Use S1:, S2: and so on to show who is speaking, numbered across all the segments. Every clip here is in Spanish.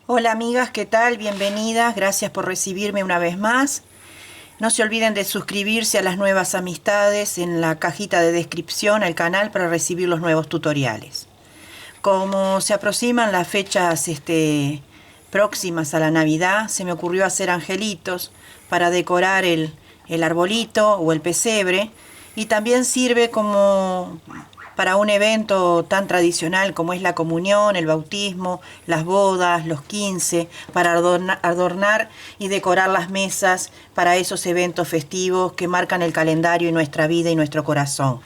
S1: Hola amigas, ¿qué tal? Bienvenidas, gracias por recibirme una vez más. No se olviden de suscribirse a las nuevas amistades en la cajita de descripción al canal para recibir los nuevos tutoriales. Como se aproximan las fechas próximas a la Navidad, se me ocurrió hacer angelitos para decorar el arbolito o el pesebre, y también sirve como para un evento tan tradicional como es la comunión, el bautismo, las bodas, los 15, para adornar y decorar las mesas para esos eventos festivos que marcan el calendario y nuestra vida y nuestro corazón.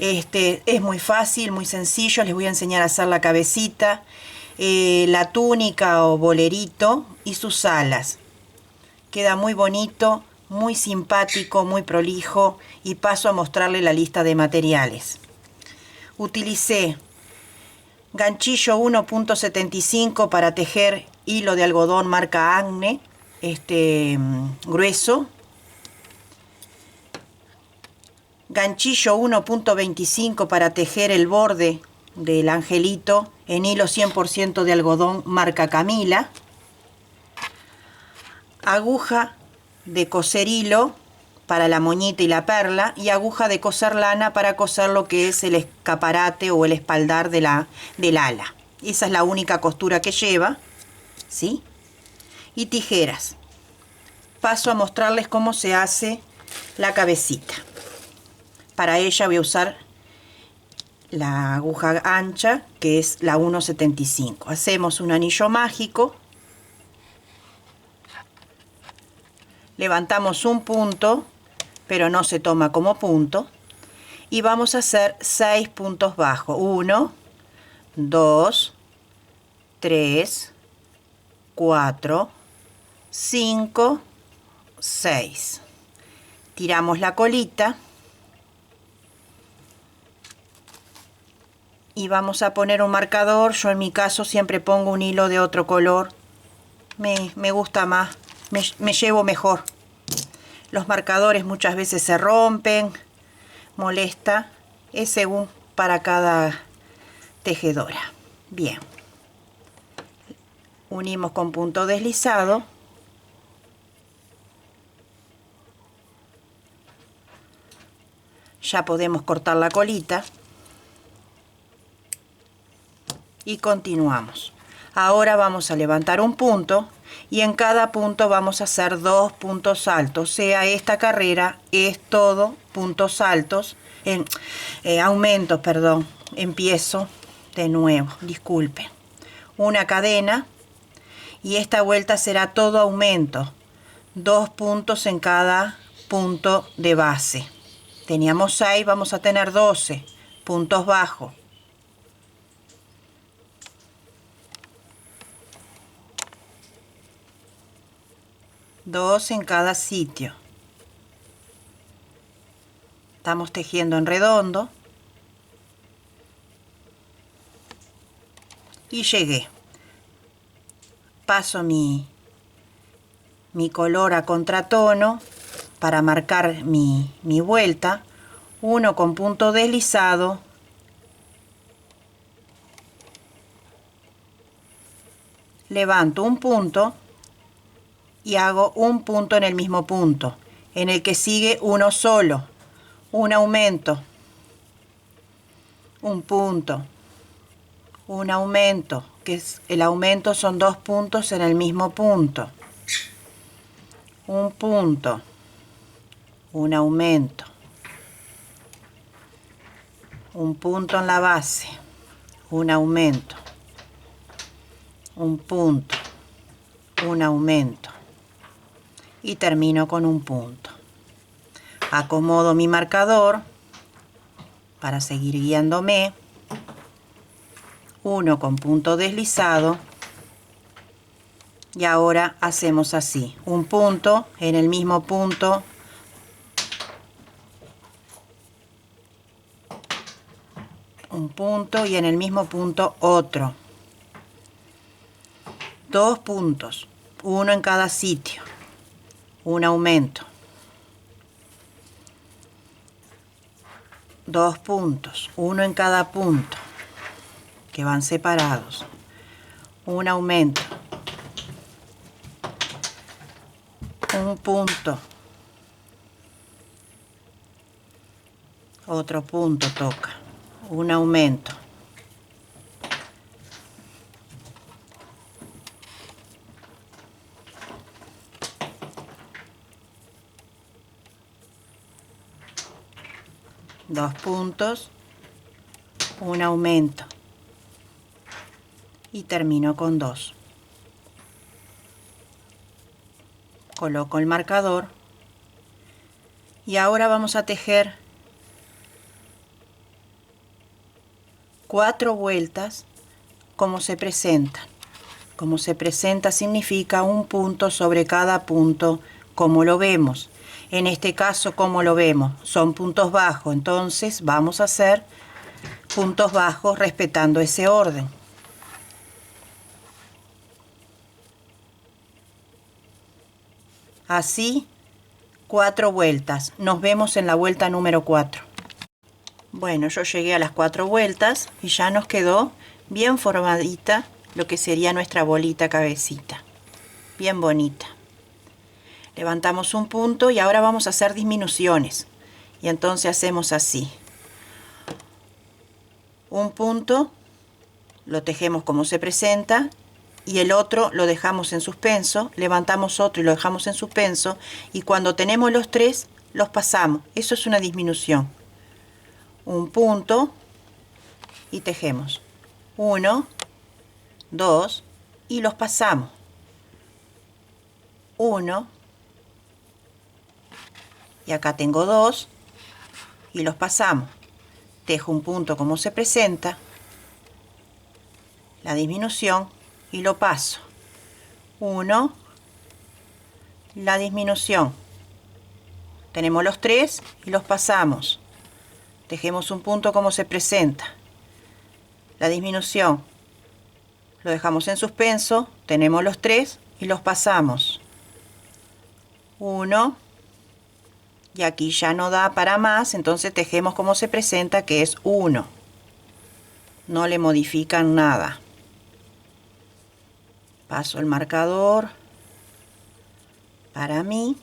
S1: Es muy fácil, muy sencillo. Les voy a enseñar a hacer la cabecita, la túnica o bolerito y sus alas. Queda muy bonito, muy simpático, muy prolijo, y paso a mostrarle la lista de materiales. Utilicé ganchillo 1.75 para tejer hilo de algodón marca Agne, grueso. Ganchillo 1.25 para tejer el borde del angelito en hilo 100% de algodón marca Camila. Aguja de coser hilo para la moñita y la perla, y aguja de coser lana para coser lo que es el escaparate o el espaldar del ala. Esa es la única costura que lleva, ¿sí? Y tijeras. Paso a mostrarles cómo se hace la cabecita. Para ella voy a usar la aguja ancha, que es la 1.75. Hacemos un anillo mágico. Levantamos un punto, pero no se toma como punto. Y vamos a hacer 6 puntos bajos. 1, 2, 3, 4, 5, 6. Tiramos la colita. Y vamos a poner un marcador. Yo en mi caso siempre pongo un hilo de otro color. Me gusta más, me llevo mejor. Los marcadores muchas veces se rompen, molesta. Es según para cada tejedora. Bien. Unimos con punto deslizado. Ya podemos cortar la colita. Y continuamos. Ahora vamos a levantar un punto, y en cada punto vamos a hacer 2 puntos altos. O sea, esta carrera es todo puntos altos, aumentos, perdón. Empiezo de nuevo, disculpen. Una cadena, y esta vuelta será todo aumento. 2 puntos en cada punto de base. Teníamos 6, vamos a tener 12 puntos bajos. 2 en cada sitio. Estamos tejiendo en redondo. Y llegué. Paso mi color a contratono para marcar mi vuelta. Uno con punto deslizado. Levanto un punto. Y hago un punto en el mismo punto, en el que sigue uno solo, un aumento, un punto, un aumento, que es el aumento son 2 puntos en el mismo punto, un punto, un aumento, un punto en la base, un aumento, un punto, un aumento. Y termino con un punto. Acomodo mi marcador para seguir guiándome. Uno con punto deslizado. Y ahora hacemos así. Un punto en el mismo punto. Un punto y en el mismo punto otro. 2 puntos. Uno en cada sitio. Un aumento. 2 puntos, uno en cada punto, que van separados. Un aumento. un punto, otro punto toca, un aumento, dos puntos, un aumento y termino con 2. Coloco el marcador y ahora vamos a tejer 4 vueltas como se presentan. Como se presenta significa un punto sobre cada punto, como lo vemos. En este caso, como lo vemos, son puntos bajos, entonces vamos a hacer puntos bajos respetando ese orden. Así, 4 vueltas. Nos vemos en la vuelta número 4. Bueno, yo llegué a las 4 vueltas y ya nos quedó bien formadita lo que sería nuestra bolita cabecita. Bien bonita. Levantamos un punto y ahora vamos a hacer disminuciones. Y entonces hacemos así. Un punto, lo tejemos como se presenta, y el otro lo dejamos en suspenso, levantamos otro y lo dejamos en suspenso, y cuando tenemos los 3, los pasamos. Eso es una disminución. Un punto y tejemos 1, 2 y los pasamos. 1 y acá tengo 2 y los pasamos. Tejo un punto como se presenta, la disminución y lo paso. 1, la disminución. Tenemos los 3 y los pasamos. Tejemos un punto como se presenta, la disminución. Lo dejamos en suspenso, tenemos los 3 y los pasamos. 1 y aquí ya no da para más, entonces tejemos como se presenta, que es 1. No le modifican nada. Paso el marcador para mí,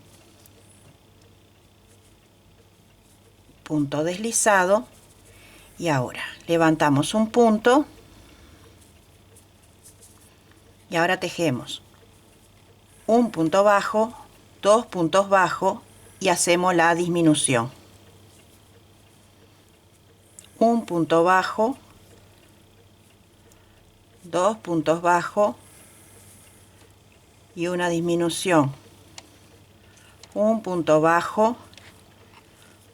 S1: punto deslizado, y ahora levantamos un punto y ahora tejemos un punto bajo, 2 puntos bajos y hacemos la disminución. Un punto bajo, 2 puntos bajos y una disminución. Un punto bajo,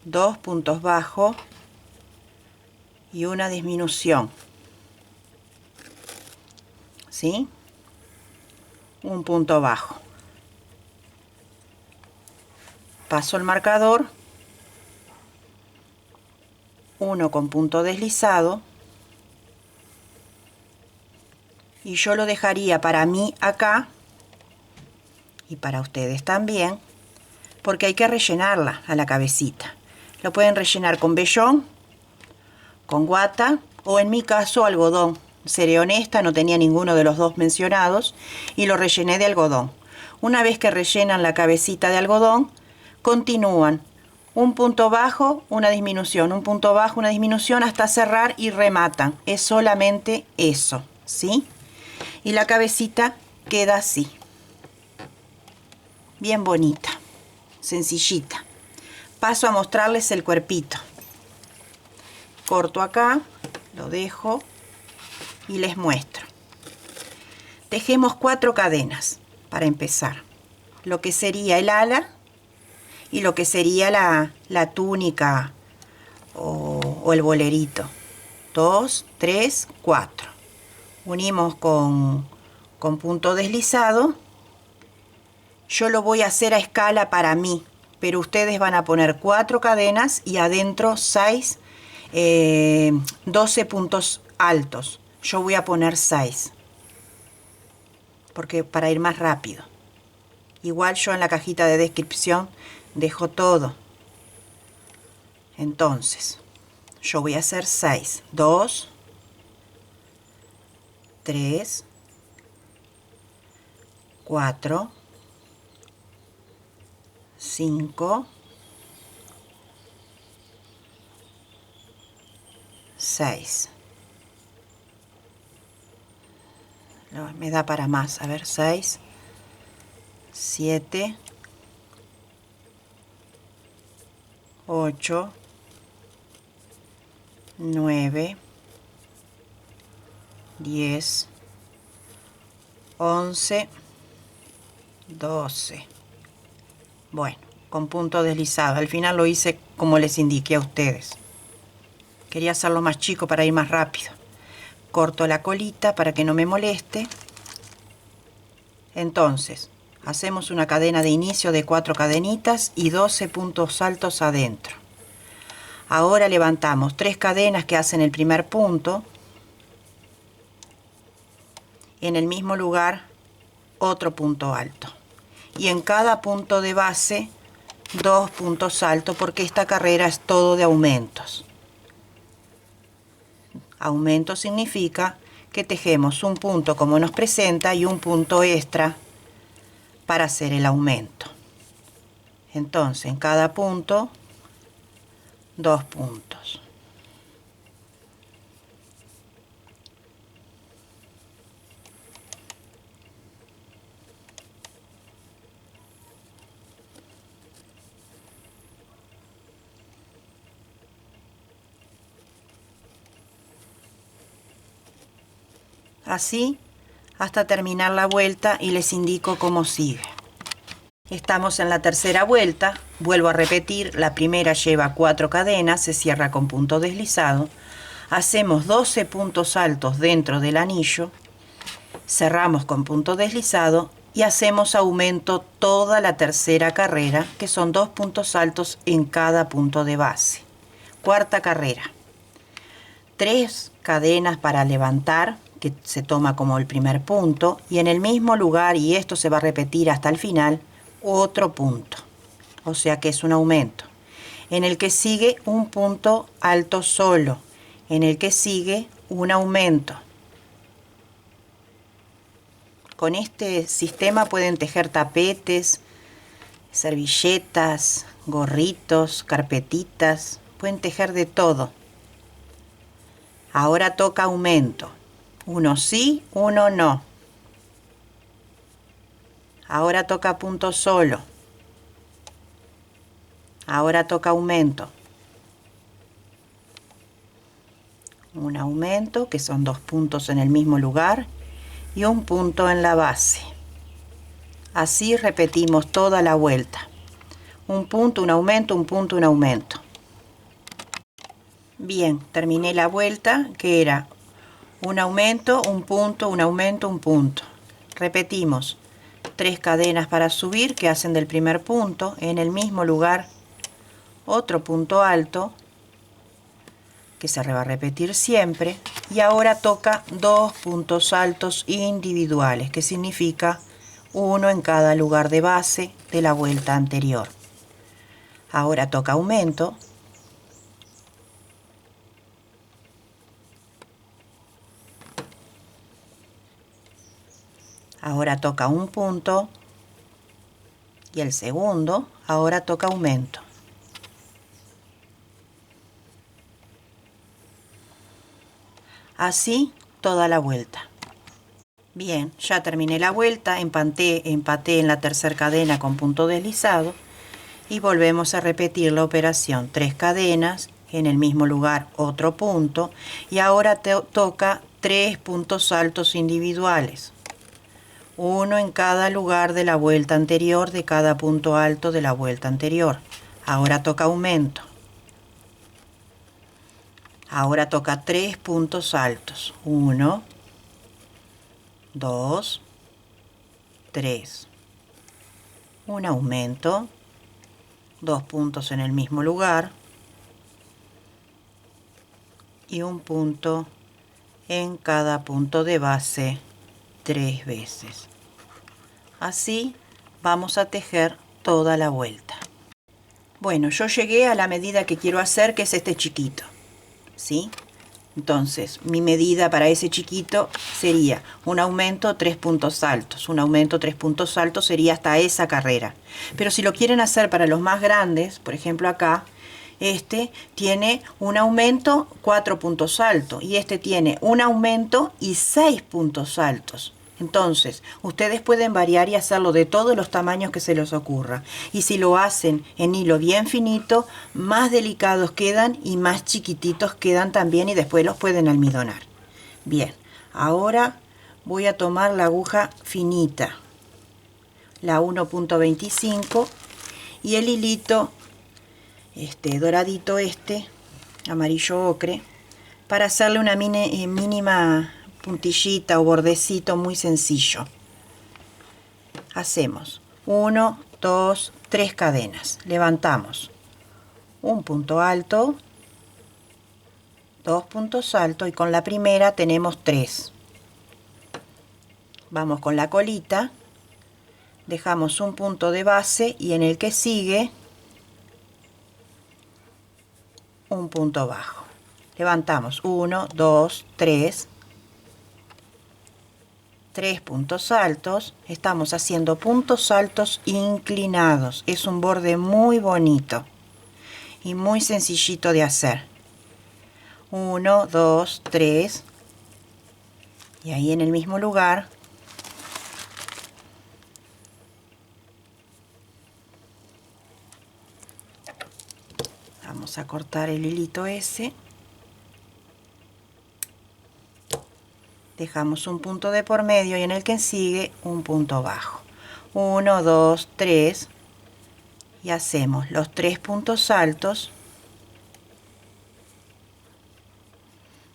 S1: 2 puntos bajos y una disminución. ¿Sí? Un punto bajo. Paso el marcador, 1 con punto deslizado, y yo lo dejaría para mí acá y para ustedes también, porque hay que rellenarla a la cabecita. Lo pueden rellenar con vellón, con guata o en mi caso algodón. Seré honesta, no tenía ninguno de los dos mencionados y lo rellené de algodón. Una vez que rellenan la cabecita de algodón, continúan un punto bajo, una disminución, un punto bajo, una disminución hasta cerrar y rematan. Es solamente eso, ¿sí? Y la cabecita queda así. Bien bonita, sencillita. Paso a mostrarles el cuerpito. Corto acá, lo dejo y les muestro. Tejemos 4 cadenas para empezar. Lo que sería el ala y lo que sería la túnica o el bolerito. 2, 3, 4. Unimos con punto deslizado. Yo lo voy a hacer a escala para mí, pero ustedes van a poner 4 cadenas y adentro 6, 12 puntos altos. Yo voy a poner 6, porque para ir más rápido. Igual yo en la cajita de descripción dejo todo. Entonces, yo voy a hacer 6. 2, 3, 4, 5, 6. Me da para más, a ver, 6, 7, 8, 9, 10, 11, 12. Bueno, con punto deslizado. Al final lo hice como les indiqué a ustedes. Quería hacerlo más chico para ir más rápido. Corto la colita para que no me moleste. Entonces, hacemos una cadena de inicio de 4 cadenitas y 12 puntos altos adentro. Ahora levantamos 3 cadenas que hacen el primer punto. En el mismo lugar, otro punto alto. Y en cada punto de base, 2 puntos altos, porque esta carrera es todo de aumentos. Aumento significa que tejemos un punto como nos presenta y un punto extra para hacer el aumento. Entonces, en cada punto, 2 puntos. Así hasta terminar la vuelta y les indico cómo sigue. Estamos en la tercera vuelta, vuelvo a repetir, la primera lleva 4 cadenas, se cierra con punto deslizado, hacemos 12 puntos altos dentro del anillo, cerramos con punto deslizado y hacemos aumento toda la tercera carrera, que son 2 puntos altos en cada punto de base. Cuarta carrera, 3 cadenas para levantar, que se toma como el primer punto, y en el mismo lugar, y esto se va a repetir hasta el final, otro punto, o sea que es un aumento, en el que sigue un punto alto solo, en el que sigue un aumento. Con este sistema pueden tejer tapetes, servilletas, gorritos, carpetitas, pueden tejer de todo. Ahora toca aumento, uno sí, uno no. Ahora toca punto solo. Ahora toca aumento. Un aumento, que son 2 puntos en el mismo lugar, y un punto en la base. Así repetimos toda la vuelta. Un punto, un aumento, un punto, un aumento. Bien, terminé la vuelta, que era un aumento, un punto, un aumento, un punto. Repetimos 3 cadenas para subir, que hacen del primer punto, en el mismo lugar otro punto alto, que se va a repetir siempre, y ahora toca 2 puntos altos individuales, que significa uno en cada lugar de base de la vuelta anterior. Ahora toca aumento, ahora toca un punto, y el segundo, ahora toca aumento. Así toda la vuelta. Bien, ya terminé la vuelta, empaté en la tercera cadena con punto deslizado y volvemos a repetir la operación. 3 cadenas, en el mismo lugar otro punto, y ahora toca 3 puntos altos individuales. Uno en cada lugar de la vuelta anterior, de cada punto alto de la vuelta anterior. Ahora toca aumento. Ahora toca 3 puntos altos. 1, 2, 3. Un aumento. 2 puntos en el mismo lugar. Y un punto en cada punto de base 3 veces. Así vamos a tejer toda la vuelta. Bueno, yo llegué a la medida que quiero hacer, que es este chiquito. ¿Sí? Entonces, mi medida para ese chiquito sería un aumento, 3 puntos altos. Un aumento, 3 puntos altos sería hasta esa carrera. Pero si lo quieren hacer para los más grandes, por ejemplo acá, este tiene un aumento, 4 puntos altos. Y este tiene un aumento y 6 puntos altos. Entonces, ustedes pueden variar y hacerlo de todos los tamaños que se les ocurra. Y si lo hacen en hilo bien finito, más delicados quedan y más chiquititos quedan también y después los pueden almidonar. Bien, ahora voy a tomar la aguja finita, la 1.25, y el hilito doradito amarillo ocre, para hacerle una mínima puntillita o bordecito muy sencillo. Hacemos 1, 2, 3 cadenas, levantamos un punto alto, 2 puntos altos y con la primera tenemos 3. Vamos con la colita, dejamos un punto de base y en el que sigue un punto bajo. Levantamos 1, 2, 3 puntos altos. Estamos haciendo puntos altos inclinados. Es un borde muy bonito y muy sencillito de hacer. 1, 2, 3 y ahí en el mismo lugar vamos a cortar el hilito ese. Dejamos un punto de por medio y en el que sigue un punto bajo. 1, 2, 3 y hacemos los 3 puntos altos.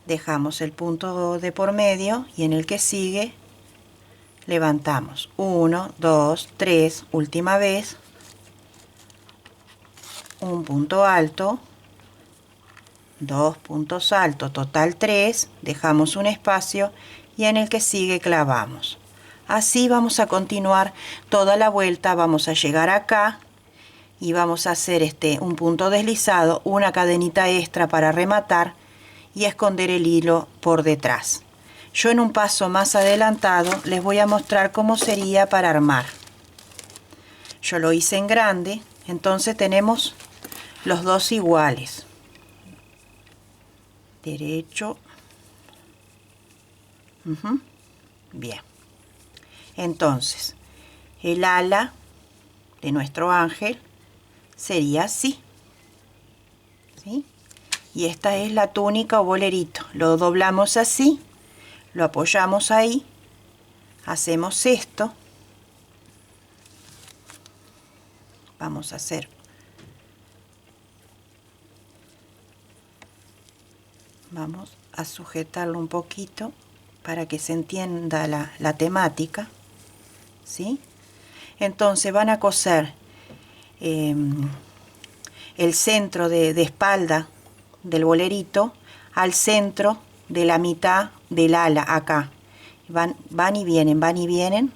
S1: Dejamos el punto de por medio y en el que sigue levantamos 1, 2, 3, última vez, un punto alto, 2 puntos altos, total 3, dejamos un espacio y en el que sigue clavamos. Así vamos a continuar toda la vuelta. Vamos a llegar acá y vamos a hacer un punto deslizado, una cadenita extra para rematar y esconder el hilo por detrás. Yo en un paso más adelantado les voy a mostrar cómo sería para armar. Yo lo hice en grande, entonces tenemos los dos iguales. Derecho. Bien. Entonces, el ala de nuestro ángel sería así. ¿Sí? Y esta es la túnica o bolerito. Lo doblamos así, lo apoyamos ahí, hacemos esto. Vamos a hacer. Vamos a sujetarlo un poquito para que se entienda la temática, ¿sí? Entonces van a coser el centro de espalda del bolerito al centro de la mitad del ala, acá. Van y vienen,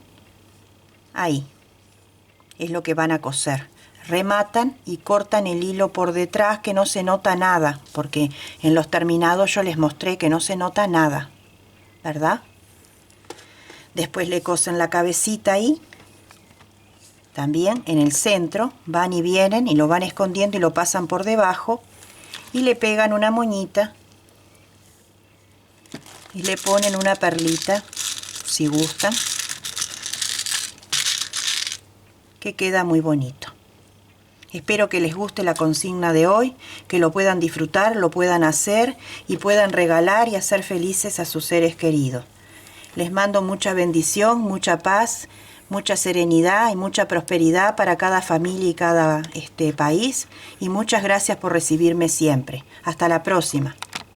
S1: ahí. Es lo que van a coser. Rematan y cortan el hilo por detrás, que no se nota nada, porque en los terminados yo les mostré que no se nota nada, ¿verdad? Después le cosen la cabecita ahí, también en el centro, van y vienen y lo van escondiendo y lo pasan por debajo y le pegan una moñita y le ponen una perlita, si gustan, que queda muy bonito. Espero que les guste la consigna de hoy, que lo puedan disfrutar, lo puedan hacer y puedan regalar y hacer felices a sus seres queridos. Les mando mucha bendición, mucha paz, mucha serenidad y mucha prosperidad para cada familia y cada país. Y muchas gracias por recibirme siempre. Hasta la próxima.